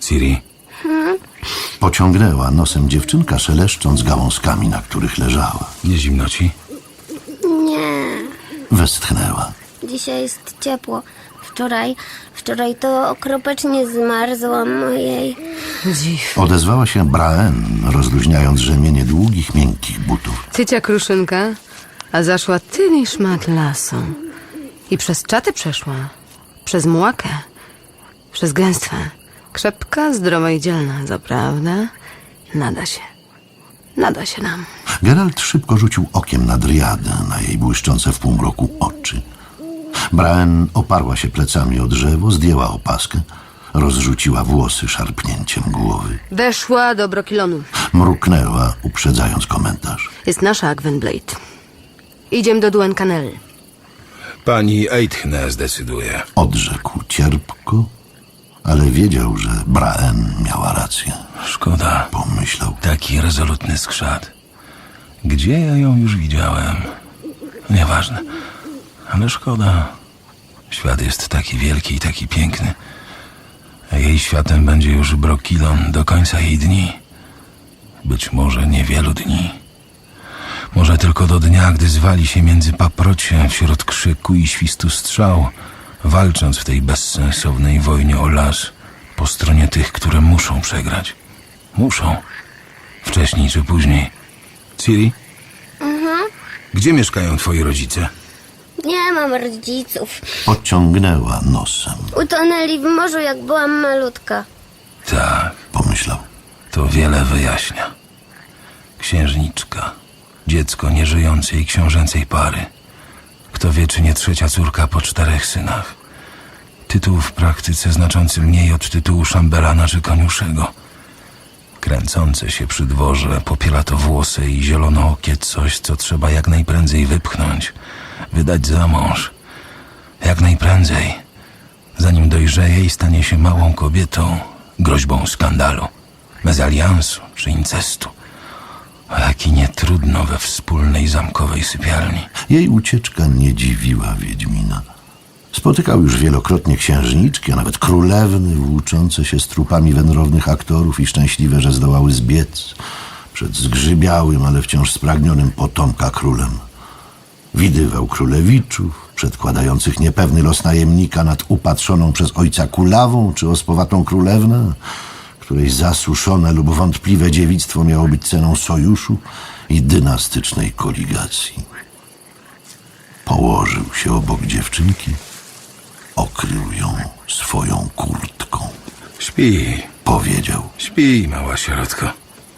Ciri, Pociągnęła nosem dziewczynka, szeleszcząc gałązkami, na których leżała. nie zimno ci? Nie, Westchnęła. dzisiaj jest ciepło. Wczoraj to okropecznie zmarzłam, ojej. Dziw. Odezwała się Braen, rozluźniając rzemienie długich, miękkich butów. Cycia kruszynka, a zaszła tyli szmat lasu. I przez czaty przeszła. Przez młakę. Przez gęstwę. Krzepka, zdrowa i dzielna, zaprawdę. Nada się. Nada się nam. Geralt szybko rzucił okiem na Driadę, na jej błyszczące w półmroku oczy. Braen oparła się plecami o drzewo, zdjęła opaskę, rozrzuciła włosy szarpnięciem głowy. Weszła do Brokilonu. Mruknęła, uprzedzając komentarz. Jest nasza Gwenblade. Idziemy do Duencanel. Pani Eithne zdecyduje. Odrzekł cierpko, ale wiedział, że Braen miała rację. Szkoda. Pomyślał. Taki rezolutny skrzat. Gdzie ja ją już widziałem? Nieważne. Ale szkoda. Świat jest taki wielki i taki piękny. A jej światem będzie już Brokilon do końca jej dni. Być może niewielu dni. Może tylko do dnia, gdy zwali się między paprocie wśród krzyku i świstu strzał, walcząc w tej bezsensownej wojnie o las po stronie tych, które muszą przegrać. Muszą. Wcześniej czy później. Ciri? Gdzie mieszkają twoi rodzice? Nie mam rodziców. Pociągnęła nosem. Utonęli w morzu, jak byłam malutka. Tak, Pomyślał. to wiele wyjaśnia. Księżniczka. Dziecko nieżyjącej książęcej pary. Kto wie, czy nie trzecia córka po 4 synach. Tytuł w praktyce znaczący mniej od tytułu szambelana czy koniuszego. Kręcące się przy dworze, popielatowłose i zielonookie coś, co trzeba jak najprędzej wypchnąć, wydać za mąż. Jak najprędzej, zanim dojrzeje i stanie się małą kobietą, groźbą skandalu, mezaliansu czy incestu. A jaki nietrudno we wspólnej zamkowej sypialni. Jej ucieczka nie dziwiła Wiedźmina. Spotykał już wielokrotnie księżniczki, a nawet królewny, włóczące się z trupami wędrownych aktorów i szczęśliwe, że zdołały zbiec przed zgrzybiałym, ale wciąż spragnionym potomka królem. Widywał królewiczów, przedkładających niepewny los najemnika nad upatrzoną przez ojca kulawą czy ospowatą królewnę, której zasuszone lub wątpliwe dziewictwo miało być ceną sojuszu i dynastycznej koligacji. Położył się obok dziewczynki, okrył ją swoją kurtką. Śpi, Powiedział. śpi, mała sierotko.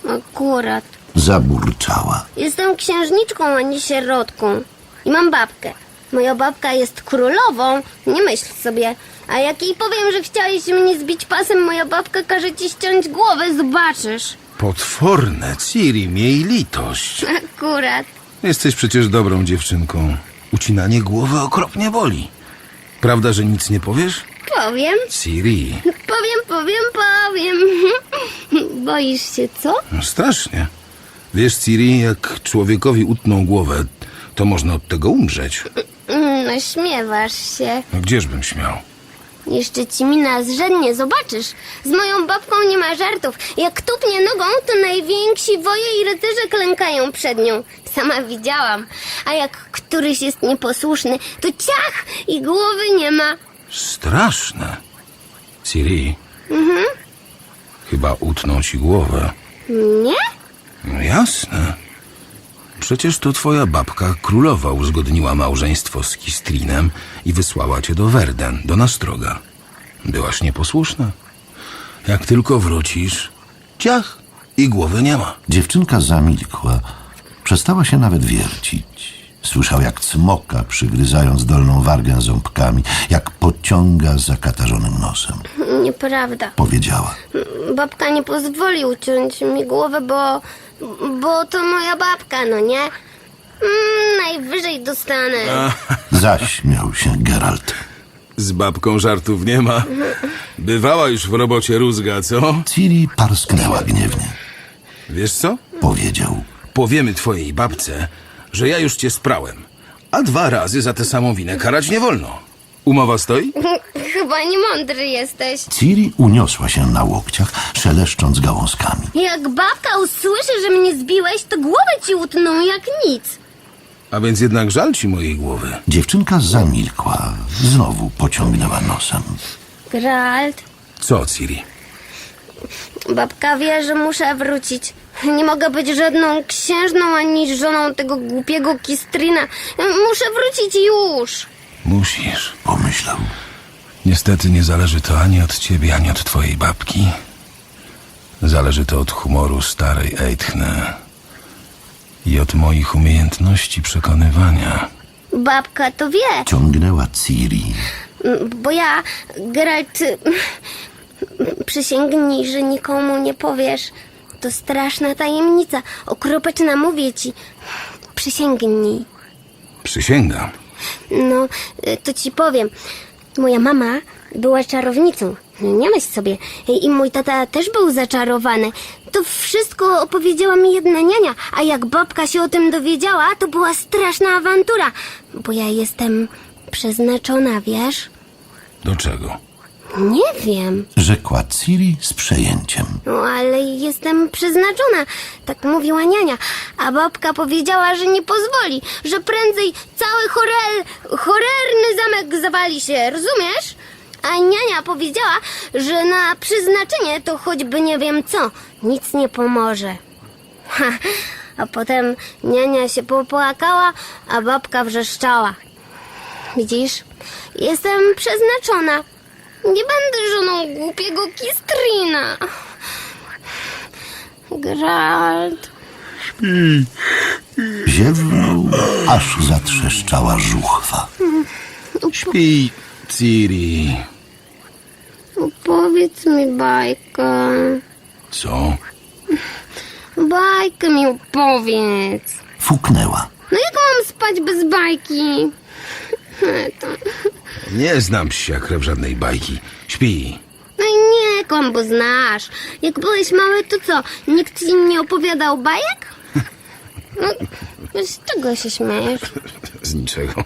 Akurat. Zaburczała. Jestem księżniczką, a nie sierotką. I mam babkę. Moja babka jest królową, nie myśl sobie. A jak jej powiem, że chciałeś mnie zbić pasem, moja babka każe ci ściąć głowę, zobaczysz. Potworne, Ciri, miej litość. Akurat. Jesteś przecież dobrą dziewczynką. Ucinanie głowy okropnie boli. Prawda, że nic nie powiesz? Powiem, Ciri, powiem. Boisz się, co? no strasznie. Wiesz, Ciri, jak człowiekowi utną głowę, to można od tego umrzeć. No śmiewasz się. No gdzieżbym śmiał? Jeszcze ci mina zrzednie, zobaczysz. Z moją babką nie ma żartów. Jak tupnie nogą, to najwięksi woje i rycerze klękają przed nią. Sama widziałam. A jak któryś jest nieposłuszny, to ciach i głowy nie ma. Straszne. Ciri. Chyba utną ci głowę. Nie? No jasne. Przecież to twoja babka królowa uzgodniła małżeństwo z Kistrinem i wysłała cię do Verden, do Nastroga. Byłaś nieposłuszna. Jak tylko wrócisz, ciach i głowy nie ma. Dziewczynka zamilkła. Przestała się nawet wiercić. Słyszał, jak cmoka, przygryzając dolną wargę ząbkami, jak pociąga zakatarzonym nosem. Nieprawda. Powiedziała. Babka nie pozwoli uciąć mi głowę, bo to moja babka, no nie? Najwyżej dostanę. Zaśmiał się Geralt. Z babką żartów nie ma. Bywała już w robocie rózga, co? Ciri parsknęła gniewnie. Wiesz co? Powiedział. Powiemy twojej babce, że ja już cię sprałem. A 2 razy za tę samą winę karać nie wolno. Umowa stoi? Chyba niemądry jesteś. Ciri uniosła się na łokciach, szeleszcząc gałązkami. Jak babka usłyszy, że mnie zbiłeś, to głowę ci utną jak nic. A więc jednak żal ci mojej głowy. Dziewczynka zamilkła, znowu pociągnęła nosem. Geralt, Co, Ciri? babka wie, że muszę wrócić. Nie mogę być żadną księżną ani żoną tego głupiego Kistrina. Muszę wrócić już. Musisz. Pomyślał. Niestety nie zależy to ani od ciebie, ani od twojej babki. Zależy to od humoru starej Eithne i od moich umiejętności przekonywania. Babka to wie, Ciągnęła Ciri. bo ja, Geralt, przysięgnij, że nikomu nie powiesz. To straszna tajemnica, okropeczna, mówię ci. Przysięgnij. Przysięgam. No, to ci powiem. Moja mama była czarownicą. Nie myśl sobie. I mój tata też był zaczarowany. To wszystko opowiedziała mi jedna niania. A jak babka się o tym dowiedziała, to była straszna awantura. Bo ja jestem przeznaczona, wiesz? Do czego? Nie wiem. Rzekła Ciri z przejęciem. No, ale jestem przeznaczona. Tak mówiła niania. A babka powiedziała, że nie pozwoli. Że prędzej cały horrorny zamek zawali się. Rozumiesz? A niania powiedziała, że na przeznaczenie to choćby nie wiem co. Nic nie pomoże. Ha, a potem niania się popłakała, a babka wrzeszczała. Widzisz? Jestem przeznaczona. Nie będę żoną głupiego Kistrina. Geralt. Ziewnął, aż zatrzeszczała żuchwa. Śpi, Ciri. Opowiedz mi bajkę. Co? Bajkę mi opowiedz. Fuknęła. No jak mam spać bez bajki? Nie znam się w żadnej bajki. Śpi. No i nie, kombo znasz. Jak byłeś mały, to co? Nikt ci nie opowiadał bajek? No, z czego się śmiejesz? Z niczego.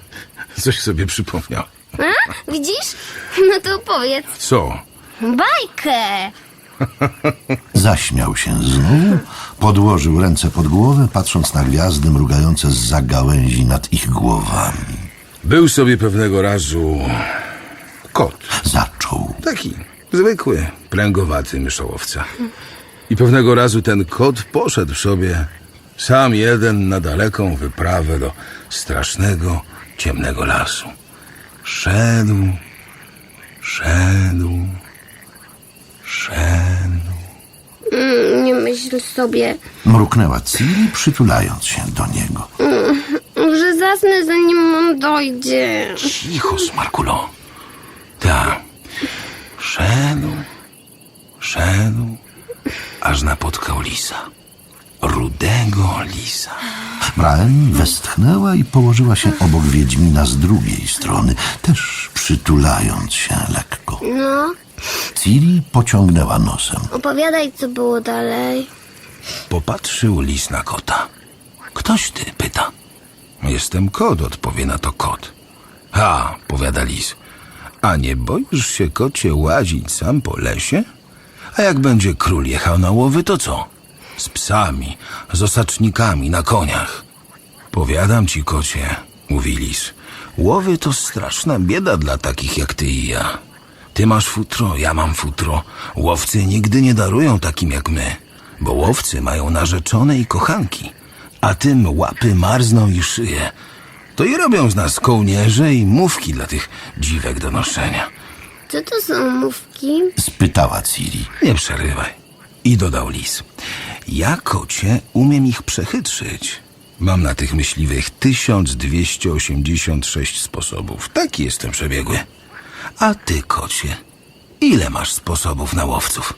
Coś sobie przypomniał. A? Widzisz? No to opowiedz. Co? Bajkę! Zaśmiał się znowu, podłożył ręce pod głowę, patrząc na gwiazdy mrugające zza gałęzi nad ich głowami. Był sobie pewnego razu kot. Zaczął. Taki zwykły, pręgowaty myszołowca. I pewnego razu ten kot poszedł sobie sam jeden na daleką wyprawę do strasznego, ciemnego lasu. Szedł. Nie myśl sobie, Mruknęła Ciri, przytulając się do niego. że zasnę zanim on dojdzie. Cicho, Smarkulo. Tak. Szedł, aż napotkał lisa. Rudego lisa. Braen westchnęła i położyła się obok Wiedźmina z drugiej strony, też przytulając się lekko. No, Ciri pociągnęła nosem. opowiadaj, co było dalej. Popatrzył lis na kota. Ktoś ty, pyta. Jestem kot, odpowie na to kot. Ha, powiada lis. A nie boisz się, kocie, łazić sam po lesie? A jak będzie król jechał na łowy, to co? Z psami, z osacznikami, na koniach. Powiadam ci, kocie, mówi lis. Łowy to straszna bieda dla takich jak ty i ja. Ty masz futro, ja mam futro. Łowcy nigdy nie darują takim jak my, bo łowcy mają narzeczone i kochanki, a tym łapy marzną i szyje. To i robią z nas kołnierze i mówki dla tych dziwek do noszenia. Co to są mówki? Spytała Ciri. Nie przerywaj. I dodał lis. Ja, kocie, umiem ich przechytrzyć. Mam na tych myśliwych 1286 sposobów. Taki jestem przebiegły. A ty, kocie, ile masz sposobów na łowców?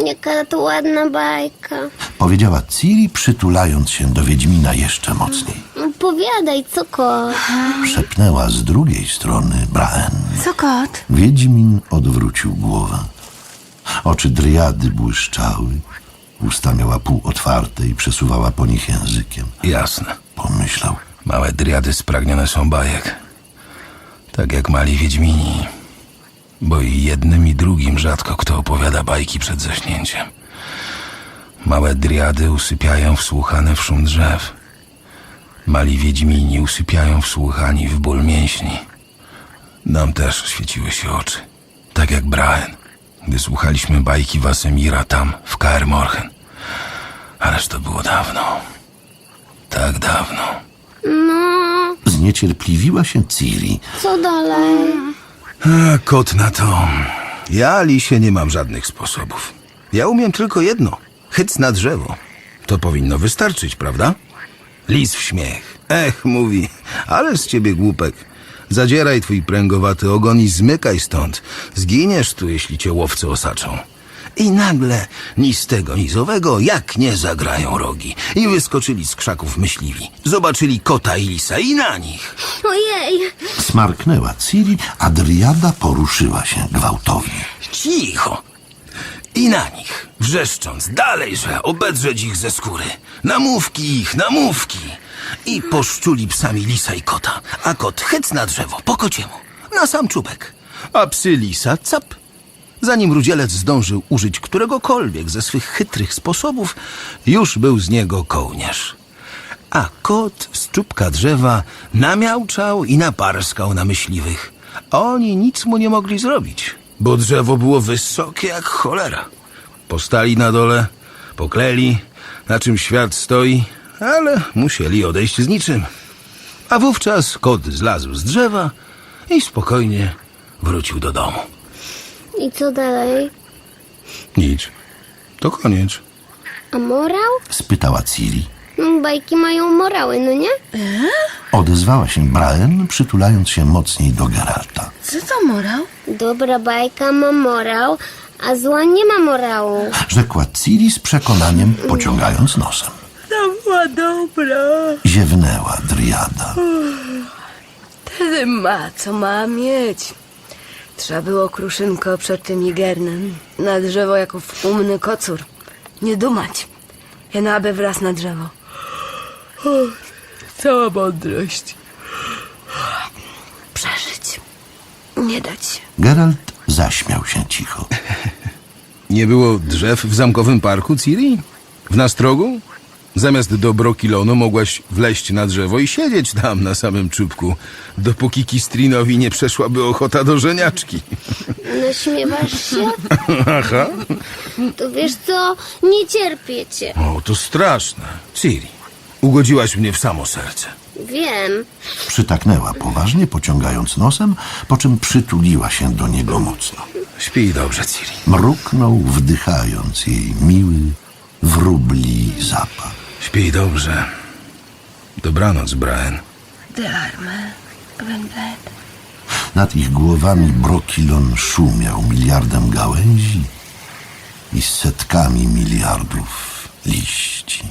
Jaka to ładna bajka. Powiedziała Ciri, przytulając się do Wiedźmina jeszcze mocniej. Opowiadaj, co kot? Szepnęła z drugiej strony Braen. Co kot? Wiedźmin odwrócił głowę. Oczy dryady błyszczały. Usta miała półotwarte i przesuwała po nich językiem. Jasne. Pomyślał. Małe driady spragnione są bajek. Tak jak mali wiedźmini. Bo i jednym i drugim rzadko kto opowiada bajki przed zaśnięciem. Małe driady usypiają wsłuchane w szum drzew. Mali wiedźmini usypiają wsłuchani w ból mięśni. Nam też świeciły się oczy. Tak jak Brahen, gdy słuchaliśmy bajki Wasemira tam, w Kaer Morhen. Ależ to było dawno. Tak dawno. No, Zniecierpliwiła się Ciri. co dalej? A, kot na to. Ja, lisie, nie mam żadnych sposobów. Ja umiem tylko jedno. Chyc na drzewo. To powinno wystarczyć, prawda? Lis w śmiech. Ech, mówi. Ale z ciebie głupek. Zadzieraj twój pręgowaty ogon i zmykaj stąd. Zginiesz tu, jeśli cię łowcy osaczą. I nagle, ni z tego, ni z owego, jak nie zagrają rogi. I wyskoczyli z krzaków myśliwi. Zobaczyli kota i lisa i na nich. Ojej, Smarknęła Ciri, a driada poruszyła się gwałtownie. Cicho! I na nich, wrzeszcząc, dalejże, obedrzeć ich ze skóry. Namówki ich, namówki! I poszczuli psami lisa i kota, a kot chyc na drzewo, po kociemu, na sam czubek. A psy lisa cap. Zanim rudzielec zdążył użyć któregokolwiek ze swych chytrych sposobów, już był z niego kołnierz. A kot z czubka drzewa namiauczał i naparskał na myśliwych. A oni nic mu nie mogli zrobić, bo drzewo było wysokie jak cholera. Postali na dole, pokleli, na czym świat stoi, ale musieli odejść z niczym. A wówczas kot zlazł z drzewa i spokojnie wrócił do domu. i co dalej? Nic. To koniec. A morał? Spytała Ciri. Bajki mają morały, no nie? Odezwała się Brahen, przytulając się mocniej do Geralta. Co to morał? Dobra bajka ma morał, a zła nie ma morału. Rzekła Ciri z przekonaniem, pociągając nosem. To była dobra. Ziewnęła driada. Wtedy ma, co ma mieć. Trzeba było, Kruszynko, przed tym Igernem na drzewo jako umny kocur. Nie dumać. Jenaby wraz na drzewo. Cała mądrość. Przeżyć. Nie dać się. Geralt zaśmiał się cicho. Nie było drzew w zamkowym parku, Ciri? W Nastrogu? Zamiast do Brokilonu mogłaś wleźć na drzewo i siedzieć tam na samym czubku, dopóki Kistrinowi nie przeszłaby ochota do żeniaczki. Naśmiewasz się? Aha. To wiesz co? Nie cierpię cię. O, to straszne. Ciri, ugodziłaś mnie w samo serce. Wiem. Przytaknęła poważnie, pociągając nosem, po czym przytuliła się do niego mocno. Śpij dobrze, Ciri. Mruknął, wdychając jej miły, wróbli zapach. Śpij dobrze. Dobranoc, Brahen. Darme, Gwynplaine. Nad ich głowami Brokilon szumiał miliardem gałęzi i setkami miliardów liści.